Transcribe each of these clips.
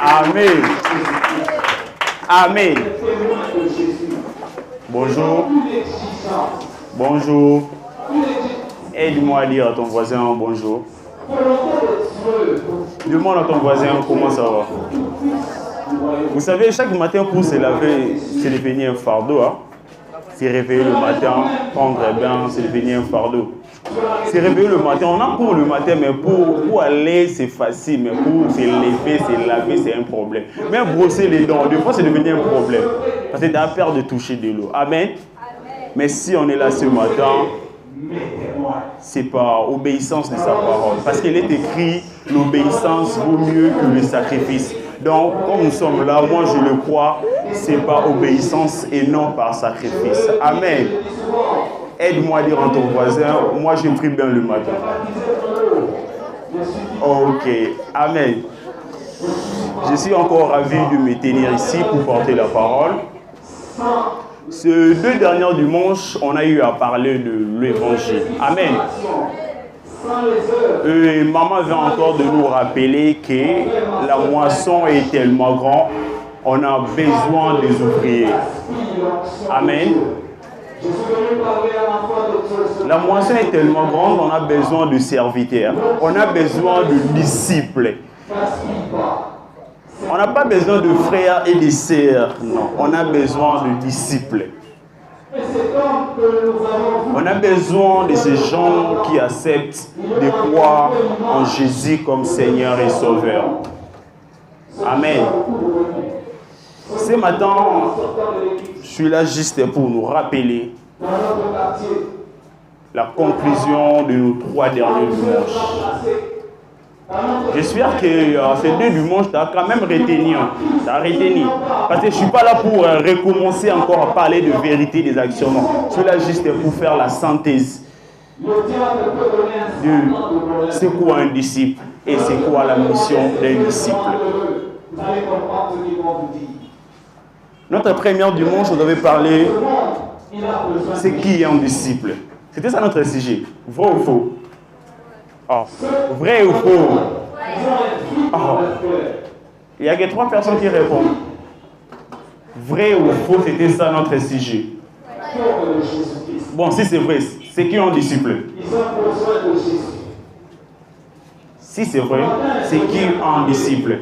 Amen. Amen. Bonjour. Bonjour. Aide-moi à dire à ton voisin bonjour. Demande à ton voisin comment ça va. Vous savez, chaque matin pour se laver, c'est devenu un fardeau. Hein? Se réveiller le matin, prendre un bain, c'est devenu un fardeau. Se réveiller le matin, on a cours le matin, mais pour aller, c'est facile. Mais pour se lever, se laver, c'est un problème. Même brosser les dents, des fois, c'est devenu un problème. Parce que tu as peur de toucher de l'eau. Amen. Mais si on est là ce matin, c'est par obéissance de sa parole. Parce qu'il est écrit, l'obéissance vaut mieux que le sacrifice. Donc, comme nous sommes là, moi je le crois, c'est par obéissance et non par sacrifice. Amen. Aide-moi à dire à ton voisin, moi je prie bien le matin. Ok, Amen. Je suis encore ravi de me tenir ici pour porter la parole. Ces 2 derniers dimanches, on a eu à parler de l'évangile. Amen. Maman vient encore de nous rappeler que la moisson est tellement grande, on a besoin des ouvriers. Amen. La moisson est tellement grande, on a besoin de serviteurs. On a besoin de disciples. On n'a pas besoin de frères et de sœurs, non. On a besoin de disciples. On a besoin de ces gens qui acceptent de croire en Jésus comme Seigneur et Sauveur. Amen. Ce matin, je suis là juste pour nous rappeler la conclusion de nos 3 derniers dimanches. J'espère que ces 2 dimanches, tu as quand même retenu. Parce que je ne suis pas là pour recommencer encore à parler de vérité des actions. Non. Je suis là juste pour faire la synthèse de c'est quoi un disciple et c'est quoi la mission d'un disciple. Notre première dimanche, on devait parler c'est qui est un disciple. C'était ça notre sujet. Vrai ou faux? Oh. Vrai ou faux? Oh. Il y a que 3 personnes qui répondent. Vrai ou faux, c'était ça notre sujet. Bon, si c'est vrai, c'est qui un disciple? Si c'est vrai, c'est qui un disciple?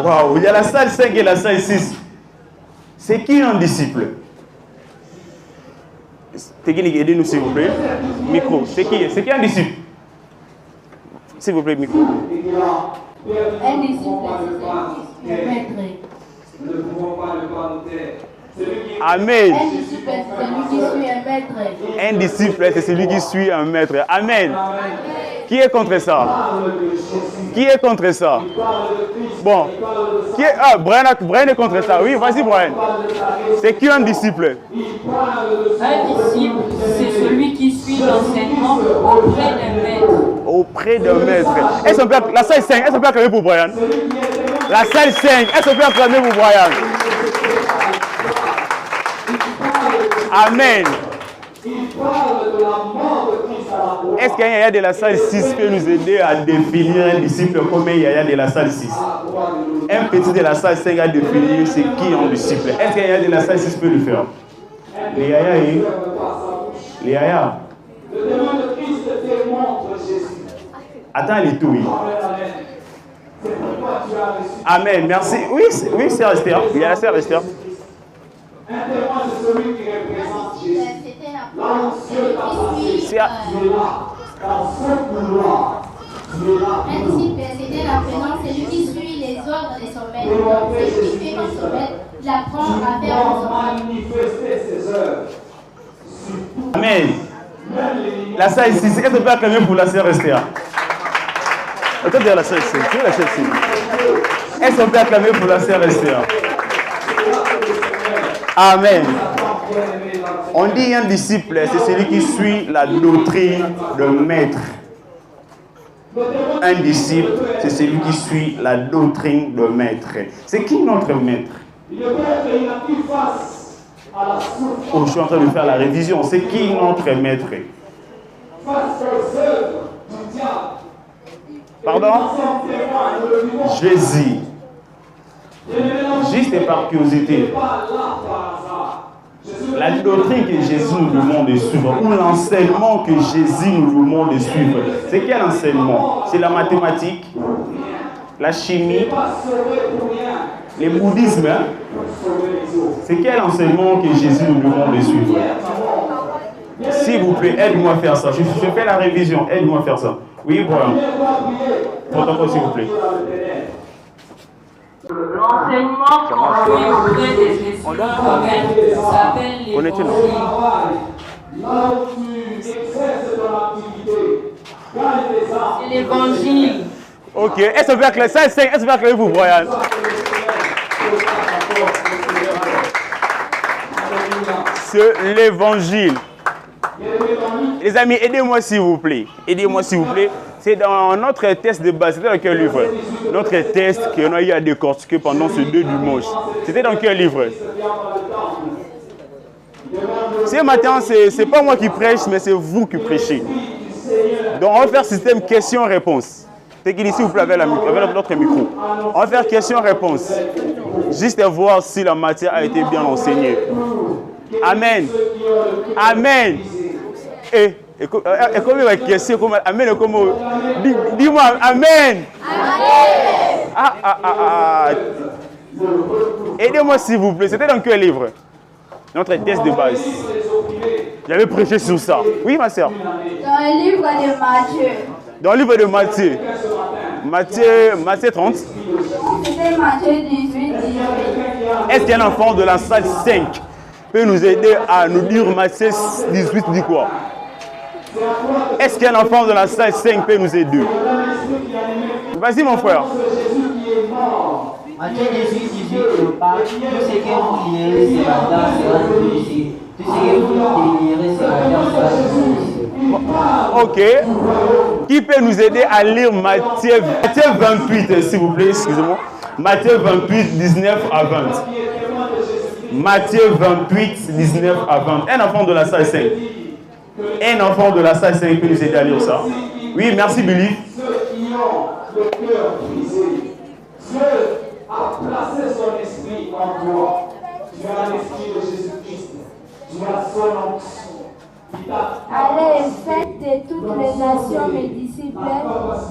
Waouh, il y a la salle 5 et la salle 6. C'est qui un disciple? Technique, aidez-nous s'il vous plaît. Micro, c'est qui un disciple? S'il vous plaît, micro. Un disciple, c'est un maître. Amen. Un disciple, c'est celui qui suit un maître. Un disciple, c'est celui qui suit un maître. Amen. Qui est contre ça? Qui est contre ça? Bon. Qui est... Ah, Brian est contre ça. Oui, vas-y, Brian. C'est qui un disciple? Un disciple, c'est celui qui suit l'enseignement auprès d'un maître. Auprès d'un maître. Est-ce qu'on peut... La salle 5, est-ce qu'on peut acclamer pour Brian? La salle 5, est-ce qu'on peut acclamer pour Brian? Amen. Est-ce qu'un yaya de la salle 6 peut nous aider à définir un disciple comme un yaya de la salle 6? Un petit de la salle 5 a défini c'est qui un disciple. Est-ce qu'un yaya de la salle 6 peut le faire? Les yaya, oui. Les yaya. Attends, les tout, oui. Amen, merci. Oui, c'est Esther. Il y a la sœur Esther. Un témoin, c'est celui qui représente Jésus. Dans ce couloir, un disciple, c'était la présence, c'est lui qui suit les ordres de son maître. C'est lui qui fait comme son maître, il apprend à faire comme son maître. manifester ses œuvres. Amen. La salle ici, est-ce qu'on peut acclamer pour la sœur Esther? Attends, la salle ici. Est-ce qu'on peut acclamer pour la sœur Esther? Amen. On dit un disciple, c'est celui qui suit la doctrine de maître. Un disciple, c'est celui qui suit la doctrine de maître. C'est qui notre maître? Oh, je suis en train de faire la révision. C'est qui notre maître? Pardon? Jésus. Juste et par curiosité. La doctrine que Jésus nous demande de suivre, ou l'enseignement que Jésus nous demande de suivre, c'est quel enseignement? C'est la mathématique, la chimie, le bouddhisme. Hein? C'est quel enseignement que Jésus nous demande de suivre? S'il vous plaît, aide-moi à faire ça. Je fais la révision, aide-moi à faire ça. Oui, voilà. Protocole, s'il vous plaît. L'enseignement qu'on fait auprès des esprits s'appelle l'évangile. C'est l'évangile. Ok, est-ce que clair? Ça, est-ce que clair vous, Brian? C'est l'évangile. Les amis, aidez-moi s'il vous plaît. Aidez-moi s'il vous plaît. C'est dans notre test de base. C'était dans quel livre? Notre test qu'on a eu à décortiquer pendant ces 2 dimanches. C'était dans quel livre? Ce matin, ce n'est pas moi qui prêche, mais c'est vous qui prêchez. Donc, on va faire système question-réponse. C'est qu'il ici, vous plaît, avec notre micro. On va faire question-réponse. Juste voir si la matière a été bien enseignée. Amen. Amen. Et comment il va question? Amen. Dis-moi, Amen. Aidez-moi s'il vous plaît. C'était dans quel livre? Notre test de base. J'avais prêché sur ça. Oui, ma soeur. Dans le livre de Matthieu. Dans le livre de Matthieu. Matthieu 30. C'était Matthieu 18, 18. Est-ce qu'un enfant de la salle 5 peut nous aider à nous dire Matthieu 18 dit quoi? Est-ce qu'un enfant de la salle 5 peut nous aider? Vas-y mon frère. Matthieu 18, 18 nous parle, tout ce que vous lirez ce matin sera ici. Tout ce que vous délirez ce matin sera ici. Ok. Qui peut nous aider à lire Matthieu 28, s'il vous plaît, excusez-moi. Matthieu 28, 19 à 20. Matthieu 28, 19 à 20. Un enfant de la salle 5. Un enfant de la salle 5 peut nous aider à lire ça. Oui, merci Billy. Ceux qui ont le cœur brisé, Dieu a placé son esprit en toi. Tu as l'esprit de Jésus-Christ. Tu as son onction. Allez et faites de toutes les nations mes disciples,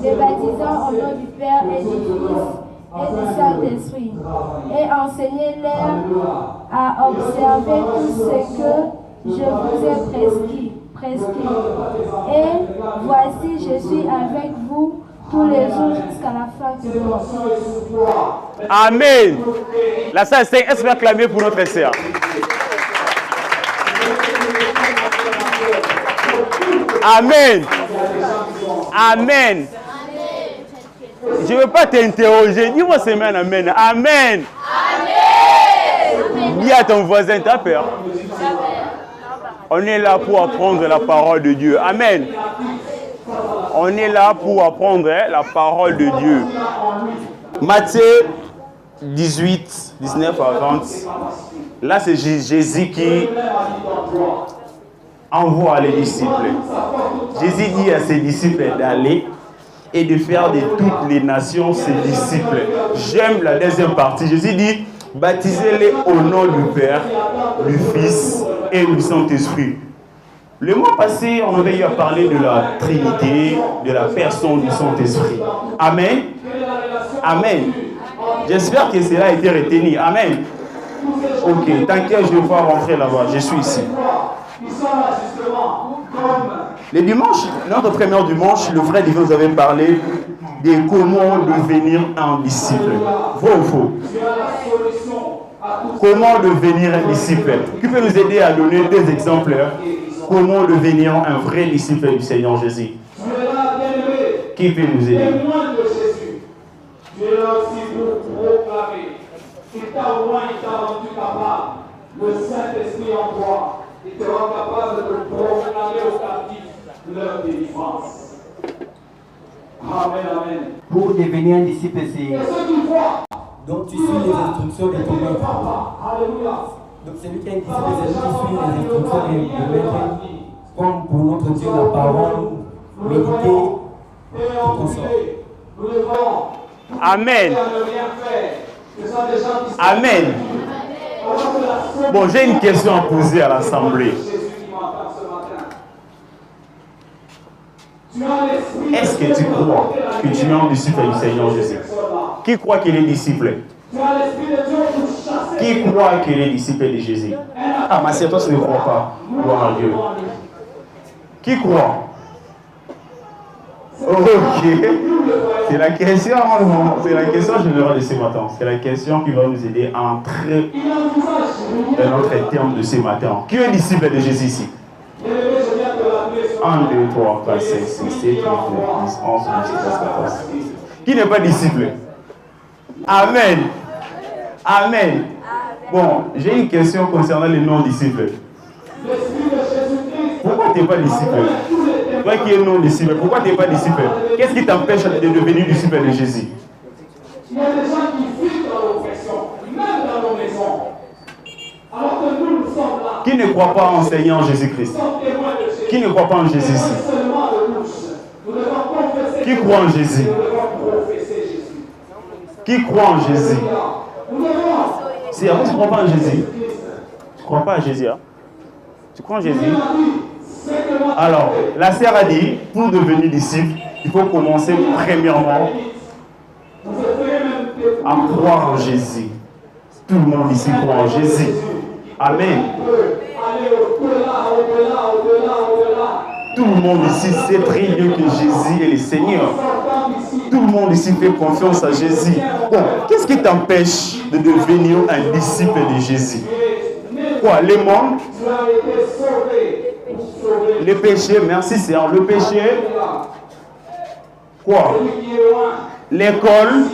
les baptisant au nom du Père et du Fils et du Saint-Esprit, et enseignez-leur à observer tout ce que je vous ai prescrit. Et voici, je suis avec vous tous les jours jusqu'à la fin du monde. Amen. La salle 5, est-ce que vous acclamez pour notre sœur? Amen. Amen. Je ne veux pas t'interroger. Dis-moi semaine Amen. Amen. Amen. Dis à ton voisin, t'as peur. On est là pour apprendre la parole de Dieu. Amen. On est là pour apprendre la parole de Dieu. Matthieu 18, 19 à 20. Là, c'est Jésus qui envoie les disciples. Jésus dit à ses disciples d'aller et de faire de toutes les nations ses disciples. J'aime la deuxième partie. Jésus dit, baptisez-les au nom du Père, du Fils et du Saint-Esprit. Le mois passé, on avait eu à parler de la Trinité, de la personne du Saint-Esprit. Amen. Amen. J'espère que cela a été retenu. Amen. Ok, t'inquiète, je vais pas rentrer là-bas. Je suis ici. Le dimanche, notre premier dimanche, le frère Divin nous avait parlé de comment devenir un disciple. Vrai ou faux? Comment devenir un disciple? Qui peut nous aider à donner des exemples? Comment devenir un vrai disciple du Seigneur Jésus? Qui peut nous aider? Dieu a aussi proclamé. Il t'a rendu capable le Saint-Esprit en toi, il te rend capable de proclamer aux captifs leur délivrance. Amen, amen. Pour devenir un disciple, c'est Et ceux qui voient, Donc tu suis les instructions de ton maître. alléluia. Donc celui qui est un disciple, c'est celui qui suit les instructions de maître. Comme pour notre Dieu, la parole, méditer, Et en privé, nous devons Amen. ne rien faire. Ce sont des gens qui sont Amen. Bon, j'ai une question à poser à l'Assemblée. Jésus qui m'entend ce matin. Tu as l'esprit. Est-ce que tu crois que tu es un disciple du Seigneur Jésus? Qui croit qu'il est disciple? Tu as l'esprit de Dieu pour chasser. Qui croit qu'il est disciple de Jésus? Ah, ma sœur, toi, tu ne crois pas. Gloire à Dieu. Qui croit? Ok. C'est la question générale de ce matin. C'est la question qui va nous aider à entrer dans notre terme de ce matin. Qui est disciple de Jésus ici? 1, 2, 3, 4, 5, 6, 7, 8, 9, 10, 11, 12, 13, 14. Qui n'est pas disciple? Amen. Amen. Bon, j'ai une question concernant les non-disciples. Pourquoi tu n'es pas disciple? Toi qui es non-disciple, pourquoi tu n'es pas disciple? Qu'est-ce qui t'empêche de devenir disciple de Jésus? Il y a des gens qui vivent dans l'oppression, même dans nos maisons. Alors que nous sommes là. Qui ne croit pas en Seigneur Jésus-Christ? Nous sommes témoins de Jésus. Qui ne croit pas en Jésus ici? Seulement de bouche. Nous devons confesser. Qui croit en Jésus? Nous devons professer Jésus. Qui croit en Jésus? Nous devons. Si tu ne crois pas en Jésus, tu ne crois pas à Jésus, hein? Tu crois en Jésus? Alors, la sœur a dit, pour devenir disciple, il faut commencer premièrement à croire en Jésus. Tout le monde ici croit en Jésus. Amen. Tout le monde ici sait très bien que Jésus est le Seigneur. Tout le monde ici fait confiance à Jésus. Bon, qu'est-ce qui t'empêche de devenir un disciple de Jésus? Quoi? Le monde? Le péché, merci Seigneur. Le péché? Quoi? L'école?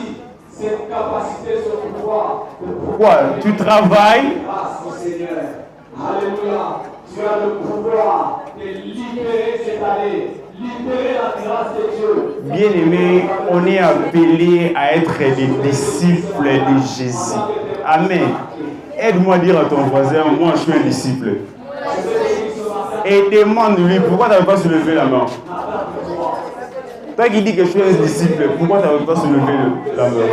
Quoi? Tu travailles? Alléluia. Tu as le pouvoir de libérer cette année. Libérer la grâce de Dieu. Bien-aimé, on est appelé à être des disciples de Jésus. Amen. Aide-moi à dire à ton voisin, moi je suis un disciple. Et demande-lui, pourquoi tu n'avais pas soulevé la main? Toi qui dis que je suis un disciple, pourquoi tu n'avais pas soulevé la main?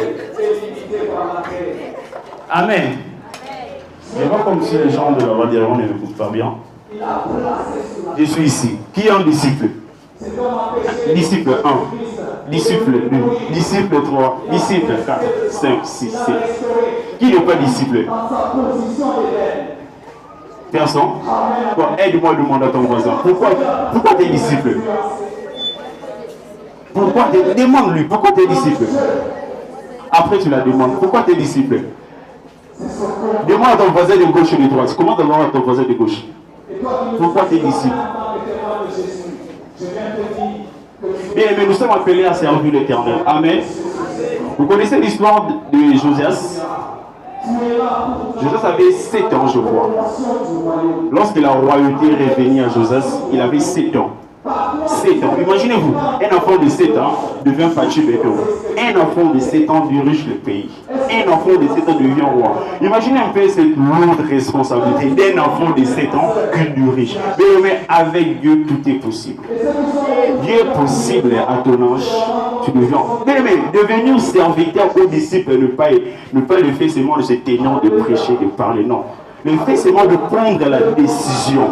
Amen. Je vois comme si les gens de la Valdiron ne m'écoutent pas bien. Je suis ici. Qui est un disciple? Disciple 1, disciple 2, disciple 3, disciple 4, 5, 6, 7. Qui n'est pas disciple? Personne? Bon, aide-moi à demander à ton voisin. Pourquoi tu es disciple? Demande-lui, pourquoi tu es disciple? Après tu la demandes, pourquoi tu es disciple? Demande à ton voisin de gauche et de droite. Comment tu demandes à ton voisin de gauche? Pourquoi tu es disciple? Bien, mais nous sommes appelés à servir l'Éternel. Amen. Vous connaissez l'histoire de Josias? Josias avait 7 ans, je crois. Lorsque la royauté revenait à Josias, il avait 7 ans. 7 ans. Imaginez-vous, un enfant de 7 ans devient Pachibéto. Un enfant de 7 ans dirige le pays. Un enfant de 7 ans devient roi. Imaginez un peu cette lourde responsabilité d'un enfant de 7 ans qui dirige. Mais avec Dieu, tout est possible. Dieu est possible à ton âge, tu deviens. Mais devenir serviteur ou disciple, ne pas le fait seulement de se tenir, de prêcher, de parler, non. Le fait seulement de prendre la décision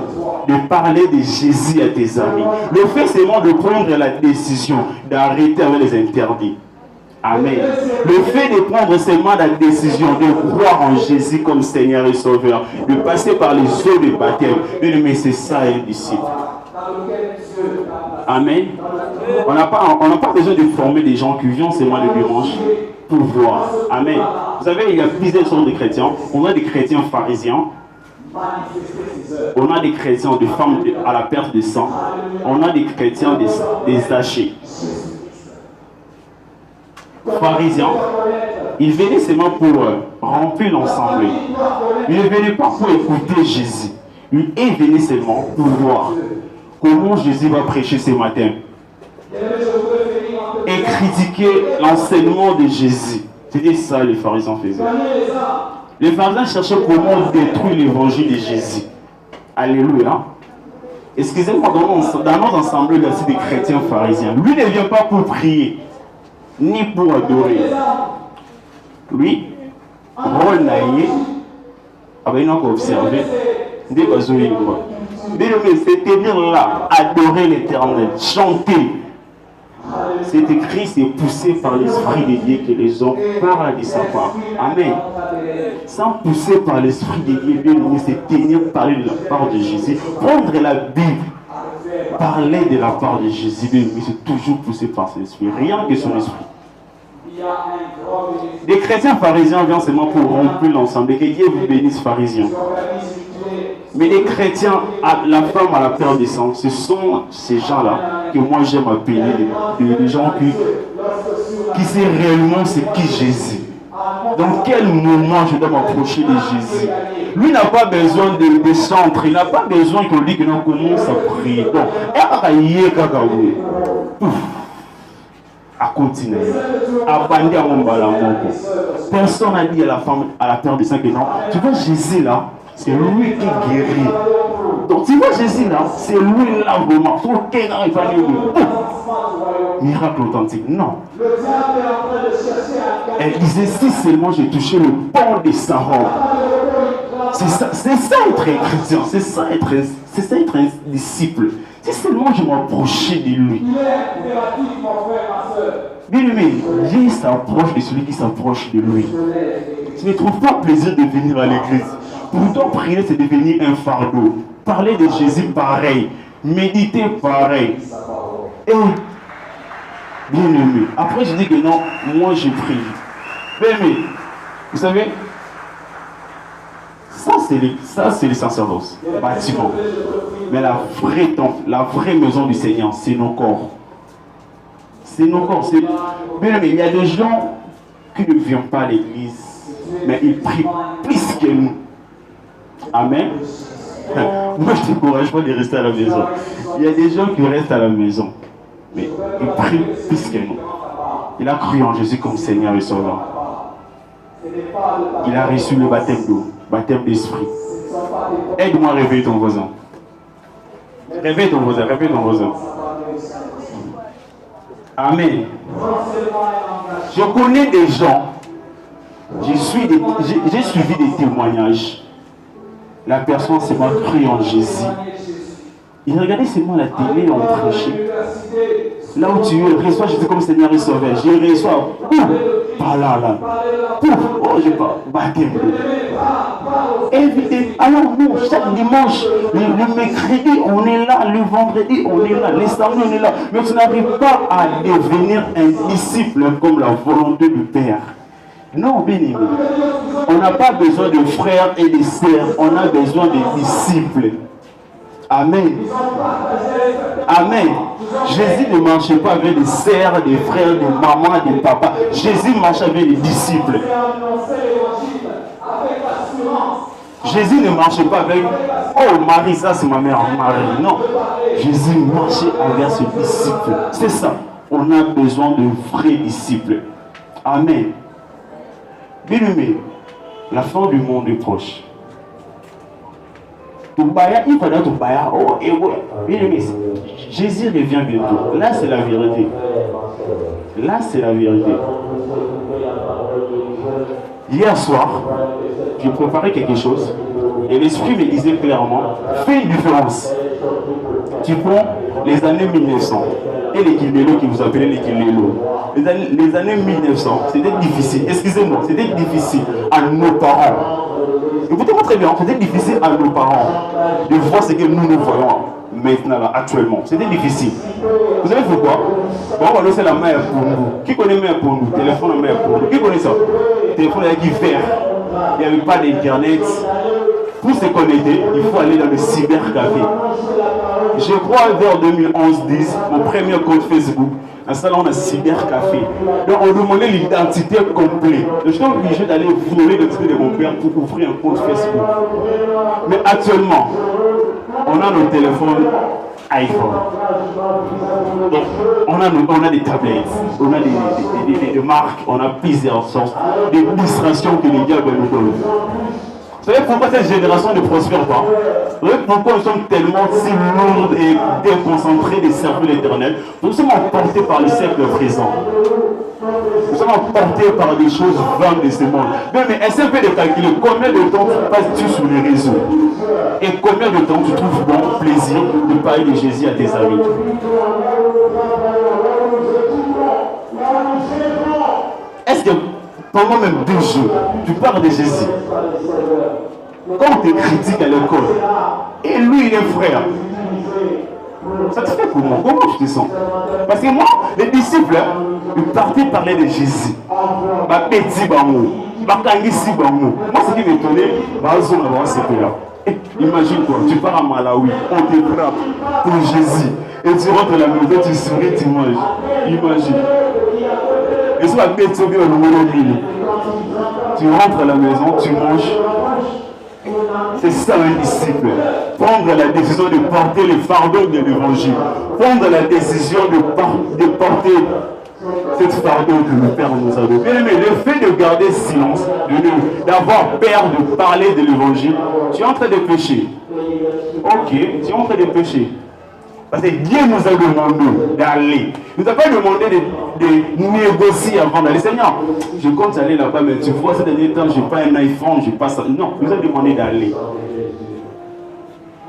de parler de Jésus à tes amis. Le fait seulement de prendre la décision d'arrêter avec les interdits. Amen. Le fait de prendre seulement la décision de croire en Jésus comme Seigneur et Sauveur, de passer par les eaux de baptême, mais c'est ça un disciple. Amen. On n'a pas besoin de former des gens qui viennent seulement le dimanche pour voir. Amen. Vous savez, il y a plusieurs sortes de chrétiens. On a des chrétiens pharisiens. On a des chrétiens de femmes à la perte de sang. On a des chrétiens des hachés. Pharisiens, Ils venaient seulement pour remplir l'ensemble. Ils ne venaient pas pour écouter Jésus. Ils venaient seulement pour voir comment Jésus va prêcher ce matin. Et critiquer l'enseignement de Jésus. C'était ça les pharisiens faisaient. Les pharisiens cherchaient comment détruire l'évangile de Jésus. Alléluia. Excusez-moi, dans notre ensemble, il y a aussi des chrétiens pharisiens. Lui ne vient pas pour prier, ni pour adorer. Lui, rôle naïe, il n'a qu'à observer. C'est tenir là, adorer l'Éternel, chanter. C'est écrit, c'est poussé par l'Esprit de Dieu que les hommes parlent de sa part. Amen. Sans pousser par l'Esprit de Dieu, c'est tenir parler de la part de Jésus. Prendre la Bible, parler de la part de Jésus, c'est toujours poussé par son esprit. Rien que son esprit. Des chrétiens pharisiens viennent seulement pour remplir l'ensemble. Que Dieu vous bénisse, pharisiens. Mais les chrétiens, la femme à la paire de sang, ce sont ces gens-là que moi j'aime appeler des gens qui savent réellement c'est qui Jésus. Dans quel moment je dois m'approcher de Jésus? Lui n'a pas besoin de centre, il n'a pas besoin qu'on dise que l'on commence à prier. Donc, à continuer, à bander à mon balamoko. Personne n'a dit à la femme à la paire de sang que non. Tu vois Jésus là, c'est lui qui guérit. Donc tu vois Jésus là, c'est lui là vraiment. Miracle authentique, non. Elle disait si seulement j'ai touché le pan de sa robe. C'est ça être un chrétien, c'est ça être un disciple. Si seulement je m'approchais de lui. Bien aimé, Dieu s'approche de celui qui s'approche de lui. Tu ne trouves pas plaisir de venir à l'église. Pourtant, prier, c'est devenir un fardeau. Parler de Jésus, pareil. Méditer, pareil. Et, bien aimé, après je dis que non, moi je prie. Bien aimé, vous savez, ça c'est les sacerdoces, bâtiment. Mais la vraie maison du Seigneur, c'est nos corps. C'est nos corps. Bien aimé, il y a des gens qui ne viennent pas à l'église, mais ils prient plus que nous. Amen. Moi, je ne t'encourage pas de rester à la maison. Il y a des gens qui restent à la maison, mais ils prient plus que nous. Il a cru en Jésus comme Seigneur et Sauveur. Il a reçu le baptême d'eau, baptême d'esprit. Aide-moi à réveiller ton voisin. Réveille ton voisin, réveille ton voisin. Amen. Je connais des gens, j'ai suivi des témoignages. La personne s'est mal cru en Jésus. Il regardait seulement la télé et on prêchait. Là où tu es, reçois Jésus comme Seigneur et Sauveur. Je reçois, par là. Oh, je pas, baptême. Évitez. Alors nous, chaque dimanche, le mercredi, on est là, le vendredi, on est là, les samedis, on est là. Mais tu n'arrives pas à devenir un disciple comme la volonté du Père. Non, bien aimé. On n'a pas besoin de frères et de sœurs, on a besoin de disciples. Amen. Amen. Jésus ne marchait pas avec des sœurs, des frères, des mamans, des papas. Jésus marchait avec des disciples. Jésus ne marchait pas avec oh Marie, ça c'est ma mère, Marie. Non. Jésus marchait avec ses disciples. C'est ça. On a besoin de vrais disciples. Amen. Bien aimé, la fin du monde est proche. Il faudra tout bailler. Oh, et ouais. Bien aimé, Jésus revient bientôt. Là, c'est la vérité. Là, c'est la vérité. Hier soir, j'ai préparé quelque chose et l'esprit me disait clairement, fais une différence. Tu prends les années 1900 et les Kilnélo qui vous appelez les Kilnélo. Les années 1900, c'était difficile. Excusez-moi, c'était difficile à nos parents. Écoutez-moi très bien, c'était difficile à nos parents de voir ce que nous voyons maintenant, là, actuellement. C'était difficile. Vous savez pourquoi? Bon, on va laisser la mère pour nous. Qui connaît mère pour nous? Téléphone la mère pour nous. Qui connaît ça? Téléphone avec qui faire? Il n'y avait pas d'internet. Pour se connecter, il faut aller dans le cybercafé. Je crois vers 2011-10, mon premier compte Facebook, un salon de cybercafé. Donc on demandait l'identité complète. Je suis obligé d'aller voler l'identité de mon père pour ouvrir un compte Facebook. Mais actuellement, on a nos téléphones iPhone. Donc, on a des tablettes, on a des marques, on a plusieurs sortes, des distractions que les diables nous donnent. Vous savez pourquoi cette génération ne prospère pas? Vous savez pourquoi nous sommes tellement si lourds et déconcentrés des cerveaux éternels? Nous sommes emportés par le siècle présent. Nous sommes emportés par des choses vaines de ce monde. Mais essaie un peu de calculer combien de temps passes-tu sur les réseaux et combien de temps tu trouves bon plaisir de parler de Jésus à tes amis. Est-ce que pendant même 2 jours, tu parles de Jésus? Quand on te critique à l'école, et lui il est frère, ça te fait comment? Comment tu te sens? Parce que moi, les disciples, ils partaient parler de Jésus. Moi, ce qui m'étonnait, imagine toi, tu pars à Malawi, on te frappe pour Jésus, et tu rentres à la maison, tu souris, tu manges. Imagine. Et soit tu rentres à la maison, tu manges. C'est ça un disciple. Prendre la décision de porter le fardeau de l'évangile. Prendre la décision de porter cette fardeau que le Père nous a donné. Mais le fait de garder silence, d'avoir peur de parler de l'évangile, tu es en train de pécher. Ok, tu es en train de pécher. Parce que Dieu nous a demandé d'aller. Il ne nous a pas demandé de négocier avant d'aller. Seigneur, je compte aller là-bas, mais tu vois, ces derniers temps, je n'ai pas un iPhone, je n'ai pas ça. Non, il nous a demandé d'aller.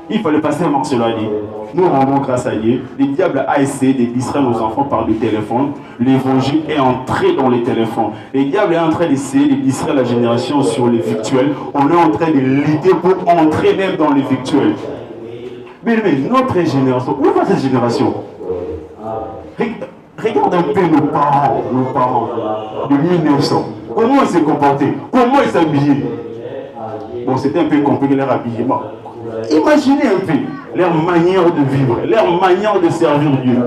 Il fallait passer avant cela dit. Nous rendons grâce à Dieu. Le diable a essayé de distraire nos enfants par le téléphone. L'évangile est entré dans les téléphones. Le diable est en train d'essayer de distraire la génération sur les virtuels. On est en train de lutter pour entrer même dans les virtuels. Mais notre génération, où va cette génération? Regarde un peu nos parents de 1900. Comment ils se comportaient? Comment ils s'habillaient? Bon, c'était un peu compliqué leur habillement. Imaginez un peu leur manière de vivre, leur manière de servir Dieu.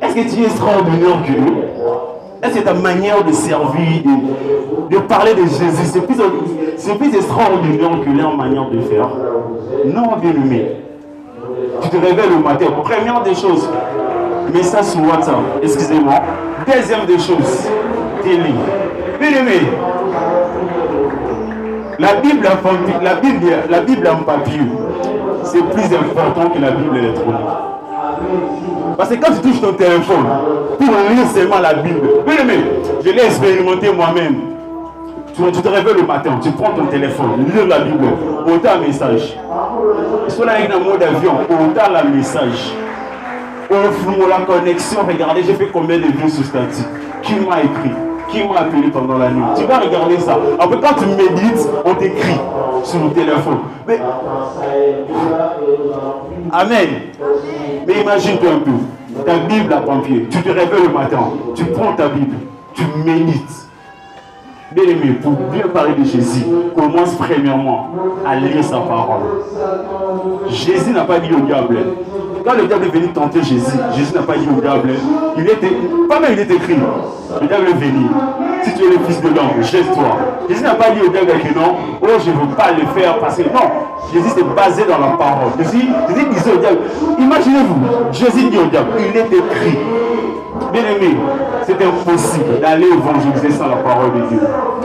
Est-ce que tu es extraordinaire que eux? Est-ce que ta manière de servir, de parler de Jésus, c'est plus extraordinaire que leur manière de faire? Non, bien-aimé. Tu te réveilles le matin, première des choses, message sur WhatsApp, excusez-moi. Deuxième des choses, télé. Bien-aimé, la Bible en papier, c'est plus important que la Bible électronique. Parce que quand tu touches ton téléphone pour lire seulement la Bible, bien-aimé, je l'ai expérimenté moi-même. Tu te réveilles le matin, tu prends ton téléphone, lis la Bible, autant un message. Si on est en mode avion, autant le message. On la connexion, regardez, j'ai fait combien de vues sur statut. Qui m'a écrit? Qui m'a appelé pendant la nuit? Tu vas regarder ça. Après, quand tu médites, on t'écrit sur le téléphone. Mais... Amen. Mais imagine-toi un peu. Ta Bible à papier. Tu te réveilles le matin. Tu prends ta Bible. Tu médites. Bien aimé, pour bien parler de Jésus, commence premièrement à lire sa parole. Jésus n'a pas dit au diable. Quand le diable est venu tenter Jésus, Jésus n'a pas dit au diable. Il est écrit. Le diable est venu. Si tu es le fils de l'homme, jette-toi. Jésus n'a pas dit au diable que non, oh je ne veux pas le faire parce que non. Jésus s'est basé dans la parole. Jésus disait au diable, imaginez-vous, Jésus dit au diable, il est écrit. Bien aimé, c'est impossible d'aller évangéliser sans la parole de Dieu.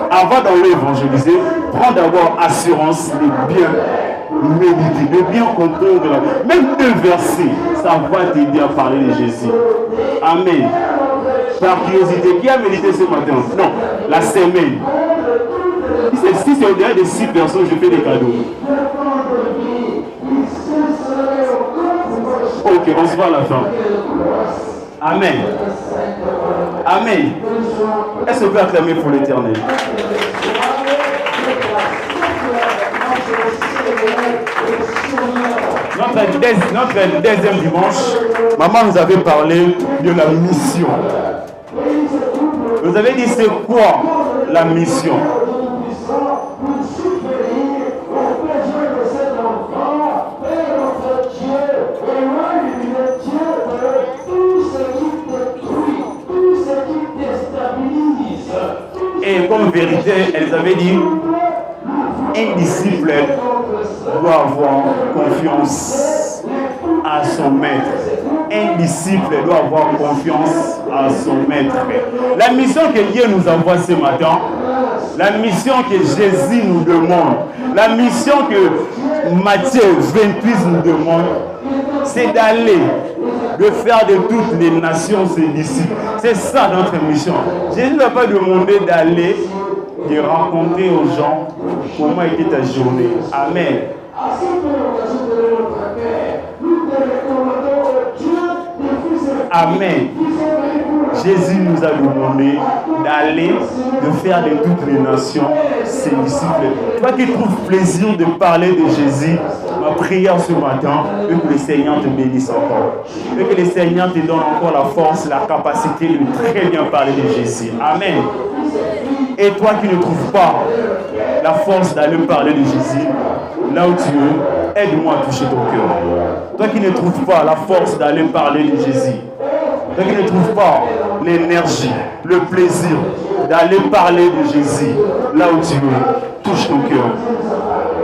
Avant d'aller évangéliser, prends d'abord assurance de bien méditer, de bien comprendre. Même 2 versets, ça va t'aider à parler de Jésus. Amen. Par curiosité, qui a médité ce matin? Non, la semaine. Si c'est au-delà de 6 personnes, je fais des cadeaux. Ok, on se voit à la fin. Amen. Amen. Est-ce qu'on peut acclamer pour l'Éternel? Notre deuxième dimanche, maman nous avait parlé de la mission. Vous avez dit c'est quoi la mission. Et comme vérité, elles avaient dit, un disciple doit avoir confiance à son maître. Un disciple doit avoir confiance à son maître. La mission que Dieu nous envoie ce matin, la mission que Jésus nous demande, la mission que Matthieu 28 nous demande, c'est d'aller, de faire de toutes les nations ses disciples. C'est ça notre mission. Jésus n'a pas demandé d'aller, de raconter aux gens comment était ta journée. Amen. Amen. Jésus nous a demandé d'aller, de faire de toutes les nations ses disciples. Toi qui trouves plaisir de parler de Jésus, ma prière ce matin, que le Seigneur te bénisse encore. Que le Seigneur te donne encore la force, la capacité de très bien parler de Jésus. Amen. Et toi qui ne trouves pas la force d'aller parler de Jésus, là où tu es, aide-moi à toucher ton cœur. Toi qui ne trouves pas la force d'aller parler de Jésus, toi qui ne trouves pas l'énergie, le plaisir d'aller parler de Jésus, là où tu es, touche ton cœur.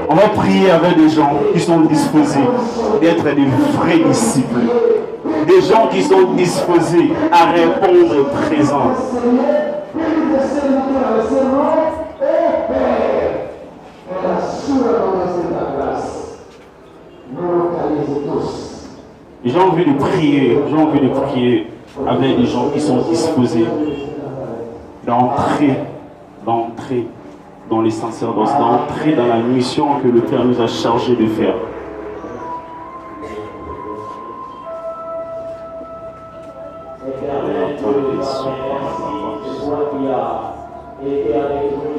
On va prier avec des gens qui sont disposés d'être des vrais disciples. Des gens qui sont disposés à répondre présent. J'ai envie de prier avec des gens qui sont disposés d'entrer dans les sacerdoces, d'entrer dans la mission que le Père nous a chargé de faire.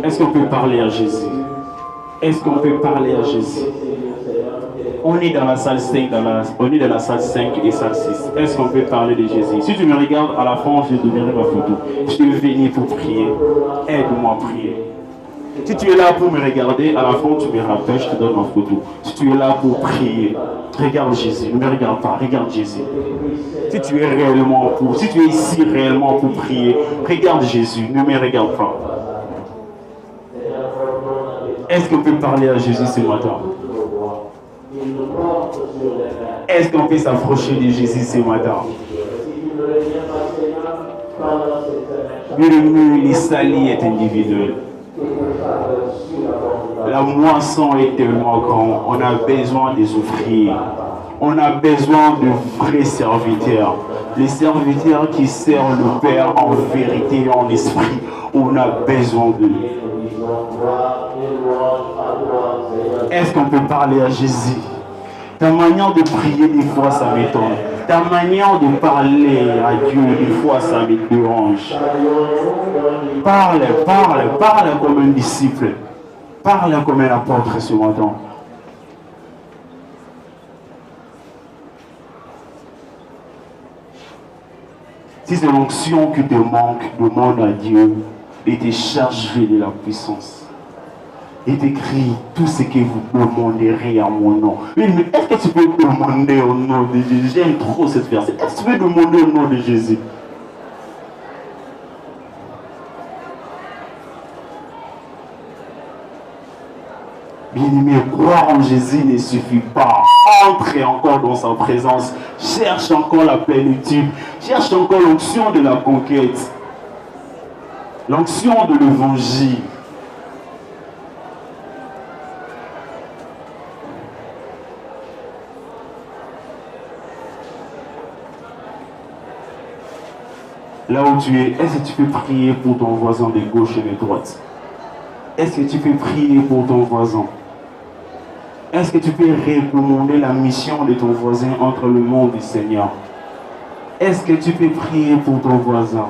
Est-ce qu'on peut parler à Jésus? Est-ce qu'on peut parler à Jésus? On est dans la salle 5, on est dans la salle 5 et salle 6. Est-ce qu'on peut parler de Jésus? Si tu me regardes à la fin, je te donnerai ma photo. Je te venir pour prier. Aide-moi à prier. Si tu es là pour me regarder, à la fin, tu me rappelles, je te donne ma photo. Si tu es là pour prier, regarde Jésus. Ne me regarde pas, regarde Jésus. Si tu es ici réellement pour prier, regarde Jésus. Ne me regarde pas. Est-ce qu'on peut parler à Jésus ce matin? Est-ce qu'on peut s'approcher de Jésus ce matin? Le salut est individuel. La moisson est tellement grande. On a besoin des ouvriers. On a besoin de vrais serviteurs. Les serviteurs qui servent le Père en vérité et en esprit. On a besoin d'eux. Est-ce qu'on peut parler à Jésus? Ta manière de prier, des fois, ça m'étonne. Ta manière de parler à Dieu, des fois, ça me dérange. Parle comme un disciple. Parle comme un apôtre ce matin. Si c'est l'onction qui te manque, demande à Dieu et te charger de la puissance. Et t'écrit tout ce que vous demanderez à mon nom. Mais est-ce que tu peux demander au nom de Jésus? J'aime trop cette verset. Est-ce que tu peux demander au nom de Jésus? Bien-aimé, croire en Jésus ne suffit pas. Entre encore dans sa présence. Cherche encore la plénitude. Cherche encore l'onction de la conquête. L'onction de l'évangile. Là où tu es, est-ce que tu peux prier pour ton voisin de gauche et de droite? Est-ce que tu peux prier pour ton voisin? Est-ce que tu peux recommander la mission de ton voisin entre le monde du Seigneur? Est-ce que tu peux prier pour ton voisin?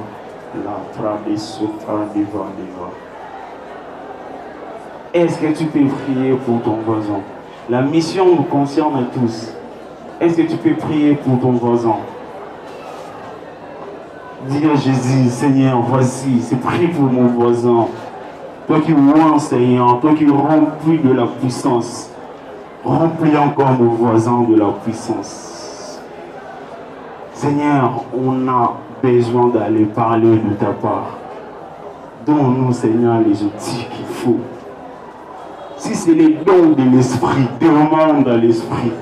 Est-ce que tu peux prier pour ton voisin? La mission nous concerne à tous. Est-ce que tu peux prier pour ton voisin? Dis à Jésus, Seigneur, voici, c'est prie pour mon voisin. Toi qui oins, Seigneur, toi qui remplis de la puissance, remplis encore nos voisins de la puissance. Seigneur, on a besoin d'aller parler de ta part. Donne-nous, Seigneur, les outils qu'il faut. Si c'est les dons de l'esprit, demande à l'esprit.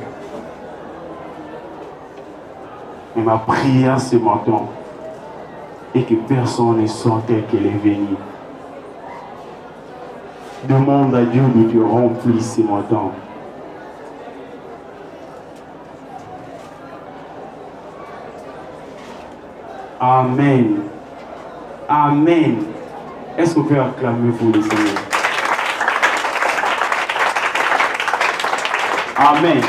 Mais ma prière ce matin est que personne ne sorte tel qu'elle est venue. Demande à Dieu de te remplir ce matin. Amen. Amen. Est-ce qu'on peut acclamer pour le Seigneur? Amen.